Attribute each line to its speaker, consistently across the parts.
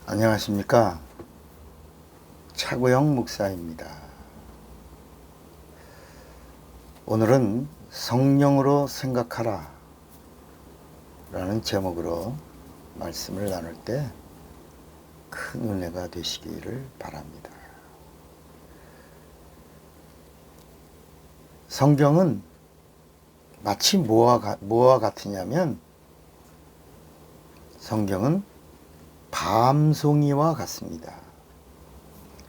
Speaker 1: 안녕하십니까. 차구영 목사입니다. 오늘은 성령으로 생각하라 라는 제목으로 말씀을 나눌 때 큰 은혜가 되시기를 바랍니다. 성경은 마치 뭐와 같으냐면 성경은 밤송이와 같습니다.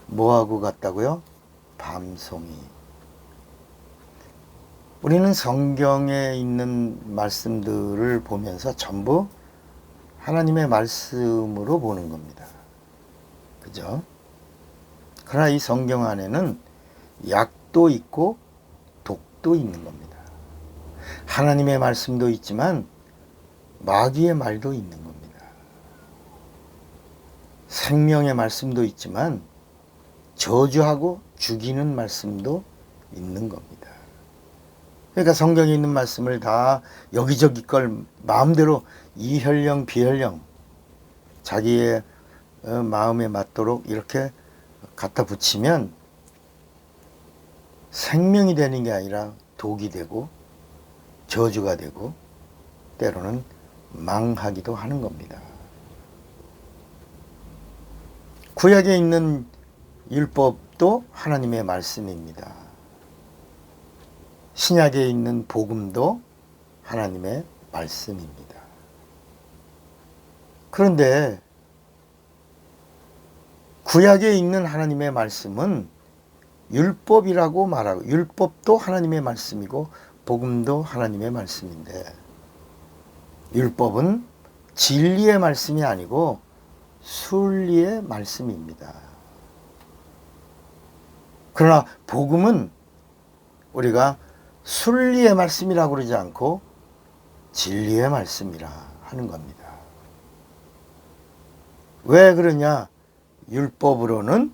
Speaker 1: 뭐하고 같다고요? 밤송이. 우리는 성경에 있는 말씀들을 보면서 전부 하나님의 말씀으로 보는 겁니다. 그죠? 그러나 이 성경 안에는 약도 있고 독도 있는 겁니다. 하나님의 말씀도 있지만 마귀의 말도 있는 겁니다. 생명의 말씀도 있지만 저주하고 죽이는 말씀도 있는 겁니다. 그러니까 성경에 있는 말씀을 다 여기저기 걸 마음대로 이혈령 비혈령 자기의 마음에 맞도록 이렇게 갖다 붙이면 생명이 되는 게 아니라 독이 되고 저주가 되고 때로는 망하기도 하는 겁니다. 구약에 있는 율법도 하나님의 말씀입니다. 신약에 있는 복음도 하나님의 말씀입니다. 그런데 구약에 있는 하나님의 말씀은 율법이라고 말하고 율법도 하나님의 말씀이고 복음도 하나님의 말씀인데 율법은 진리의 말씀이 아니고 순리의 말씀입니다. 그러나 복음은 우리가 순리의 말씀이라고 그러지 않고 진리의 말씀이라 하는 겁니다. 왜 그러냐? 율법으로는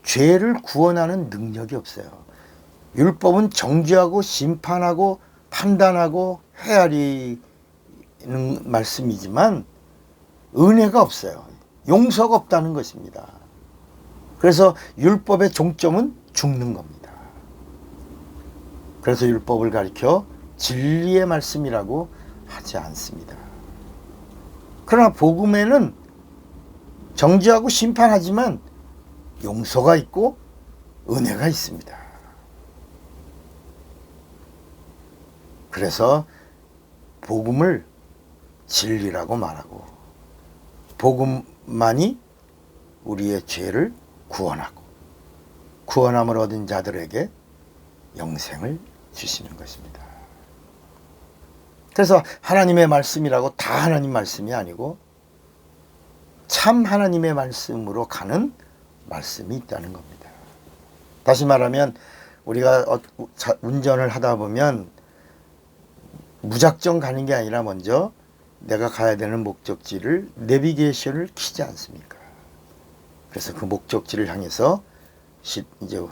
Speaker 1: 죄를 구원하는 능력이 없어요. 율법은 정죄하고 심판하고 판단하고 헤아리는 말씀이지만 은혜가 없어요. 용서가 없다는 것입니다. 그래서 율법의 종점은 죽는 겁니다. 그래서 율법을 가리켜 진리의 말씀이라고 하지 않습니다. 그러나 복음에는 정죄하고 심판하지만 용서가 있고 은혜가 있습니다. 그래서 복음을 진리라고 말하고 복음만이 우리의 죄를 구원하고 구원함을 얻은 자들에게 영생을 주시는 것입니다. 그래서 하나님의 말씀이라고 다 하나님 말씀이 아니고 참 하나님의 말씀으로 가는 말씀이 있다는 겁니다. 다시 말하면 우리가 운전을 하다 보면 무작정 가는 게 아니라 먼저 내가 가야 되는 목적지를 내비게이션을 켜지 않습니까? 그래서 그 목적지를 향해서 이제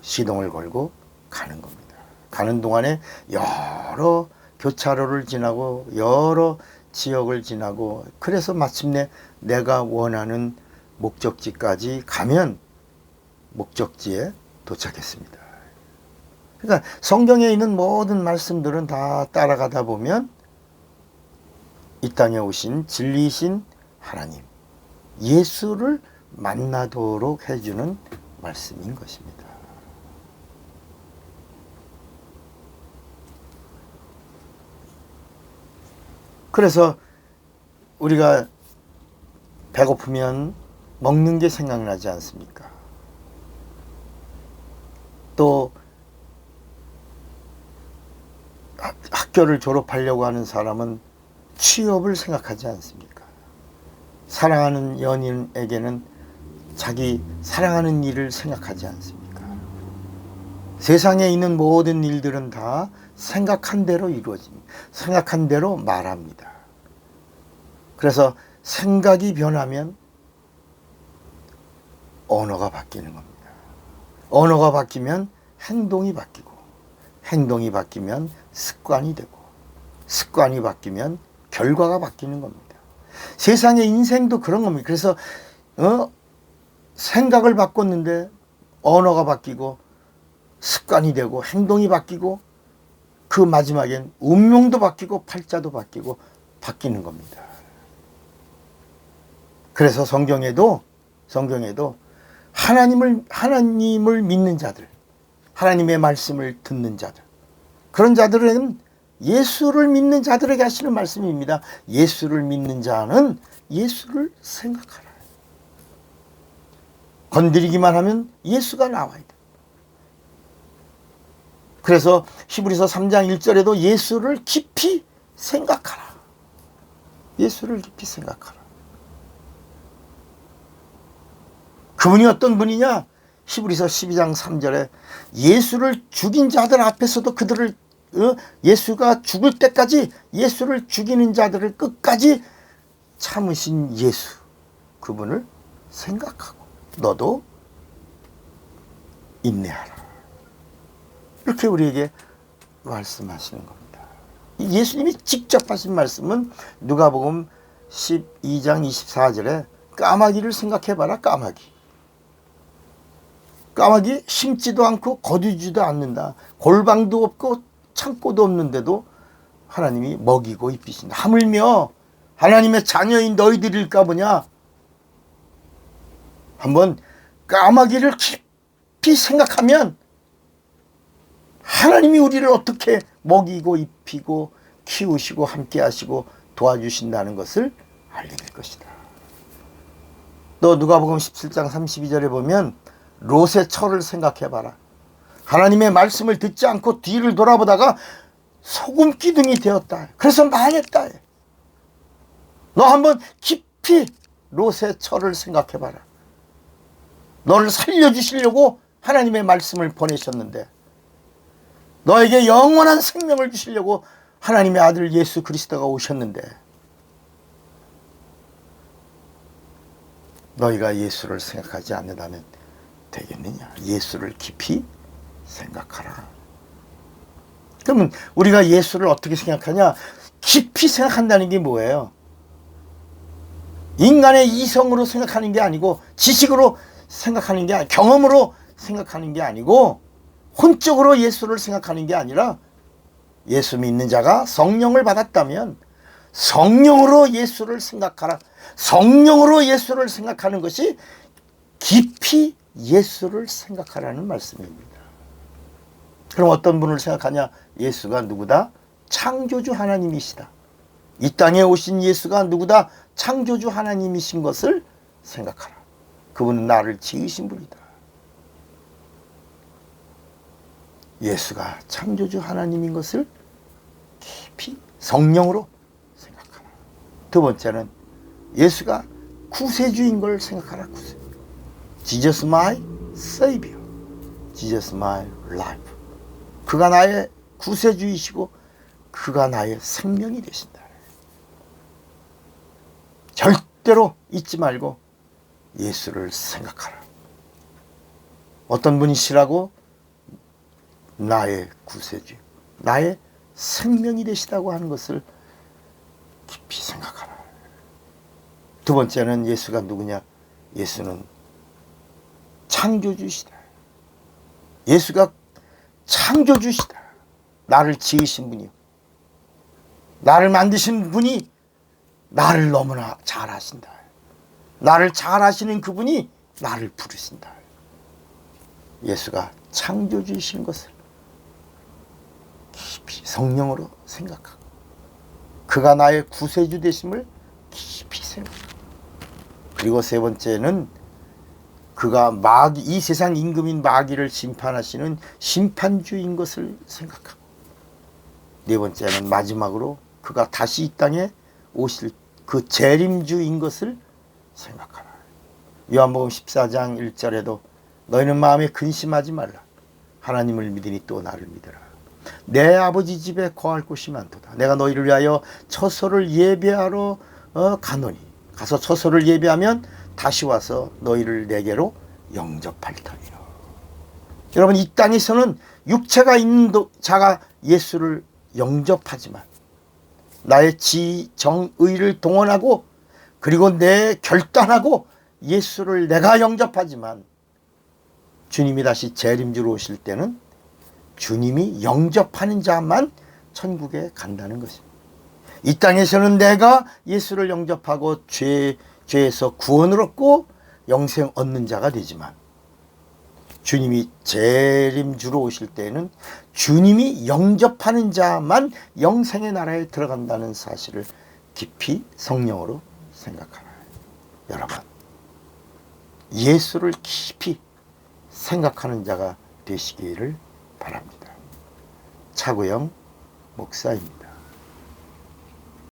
Speaker 1: 시동을 걸고 가는 겁니다. 가는 동안에 여러 교차로를 지나고 여러 지역을 지나고 그래서 마침내 내가 원하는 목적지까지 가면 목적지에 도착했습니다. 그러니까 성경에 있는 모든 말씀들은 다 따라가다 보면 이 땅에 오신 진리이신 하나님, 예수를 만나도록 해주는 말씀인 것입니다. 그래서 우리가 배고프면 먹는 게 생각나지 않습니까? 또 학교를 졸업하려고 하는 사람은 취업을 생각하지 않습니까? 사랑하는 연인에게는 자기 사랑하는 일을 생각하지 않습니까? 세상에 있는 모든 일들은 다 생각한 대로 이루어집니다. 생각한 대로 말합니다. 그래서 생각이 변하면 언어가 바뀌는 겁니다. 언어가 바뀌면 행동이 바뀌고 행동이 바뀌면 습관이 되고 습관이 바뀌면 결과가 바뀌는 겁니다. 세상의 인생도 그런 겁니다. 그래서 생각을 바꿨는데 언어가 바뀌고 습관이 되고 행동이 바뀌고 그 마지막엔 운명도 바뀌고 팔자도 바뀌고 바뀌는 겁니다. 그래서 성경에도 하나님을 믿는 자들, 하나님의 말씀을 듣는 자들, 그런 자들은 예수를 믿는 자들에게 하시는 말씀입니다. 예수를 믿는 자는 예수를 생각하라. 건드리기만 하면 예수가 나와야 돼. 그래서 히브리서 3장 1절에도 예수를 깊이 생각하라. 예수를 깊이 생각하라. 그분이 어떤 분이냐? 히브리서 12장 3절에 예수를 죽인 자들 앞에서도 그들을 예수가 죽을 때까지 예수를 죽이는 자들을 끝까지 참으신 예수, 그분을 생각하고 너도 인내하라. 이렇게 우리에게 말씀하시는 겁니다. 예수님이 직접 하신 말씀은 누가복음 12장 24절에 까마귀를 생각해봐라. 까마귀 심지도 않고 거두지도 않는다. 골방도 없고 창고도 없는데도 하나님이 먹이고 입히신다. 하물며 하나님의 자녀인 너희들일까 보냐. 한번 까마귀를 깊이 생각하면 하나님이 우리를 어떻게 먹이고 입히고 키우시고 함께 하시고 도와주신다는 것을 알게 될 것이다. 또 누가복음 17장 32절에 보면 롯의 처를 생각해봐라. 하나님의 말씀을 듣지 않고 뒤를 돌아보다가 소금 기둥이 되었다. 그래서 망했다. 너 한번 깊이 롯의 처를 생각해봐라. 너를 살려주시려고 하나님의 말씀을 보내셨는데, 너에게 영원한 생명을 주시려고 하나님의 아들 예수 그리스도가 오셨는데, 너희가 예수를 생각하지 않는다면 되겠느냐? 예수를 깊이 생각하라. 그러면 우리가 예수를 어떻게 생각하냐? 깊이 생각한다는 게 뭐예요? 인간의 이성으로 생각하는 게 아니고, 지식으로 생각하는 게 아니고, 경험으로 생각하는 게 아니고, 혼적으로 예수를 생각하는 게 아니라, 예수 믿는 자가 성령을 받았다면 성령으로 예수를 생각하라. 성령으로 예수를 생각하는 것이 깊이 예수를 생각하라는 말씀입니다. 그럼 어떤 분을 생각하냐? 예수가 누구다? 창조주 하나님이시다. 이 땅에 오신 예수가 누구다? 창조주 하나님이신 것을 생각하라. 그분은 나를 지으신 분이다. 예수가 창조주 하나님인 것을 깊이 성령으로 생각하라. 두 번째는 예수가 구세주인 걸 생각하라. 구세주. Jesus my Savior. Jesus my life. 그가 나의 구세주이시고 그가 나의 생명이 되신다. 절대로 잊지 말고 예수를 생각하라. 어떤 분이시라고? 나의 구세주, 나의 생명이 되시다고 하는 것을 깊이 생각하라. 두 번째는 예수가 누구냐? 예수는 창조주시다. 예수가 창조주시다. 나를 지으신 분이요, 나를 만드신 분이 나를 너무나 잘 아신다. 나를 잘 아시는 그분이 나를 부르신다. 예수가 창조주이신 것을 깊이 성령으로 생각하고, 그가 나의 구세주 되심을 깊이 생각하고, 그리고 세 번째는 그가 이 세상 임금인 마귀를 심판하시는 심판주인 것을 생각하고, 네 번째는 마지막으로 그가 다시 이 땅에 오실 그 재림주인 것을 생각하라. 요한복음 14장 1절에도 너희는 마음에 근심하지 말라. 하나님을 믿으니 또 나를 믿어라. 내 아버지 집에 거할 곳이 많도다. 내가 너희를 위하여 처소를 예배하러 가노니, 가서 처소를 예배하면 다시 와서 너희를 내게로 영접할 터이라. 여러분, 이 땅에서는 육체가 있는 자가 예수를 영접하지만 나의 지, 정, 의를 동원하고 그리고 내 결단하고 예수를 내가 영접하지만 주님이 다시 재림주로 오실 때는 주님이 영접하는 자만 천국에 간다는 것입니다. 이 땅에서는 내가 예수를 영접하고 죄에서 구원을 얻고 영생 얻는 자가 되지만 주님이 재림주로 오실 때에는 주님이 영접하는 자만 영생의 나라에 들어간다는 사실을 깊이 성령으로 생각하라. 여러분, 예수를 깊이 생각하는 자가 되시기를 바랍니다. 차구영 목사입니다.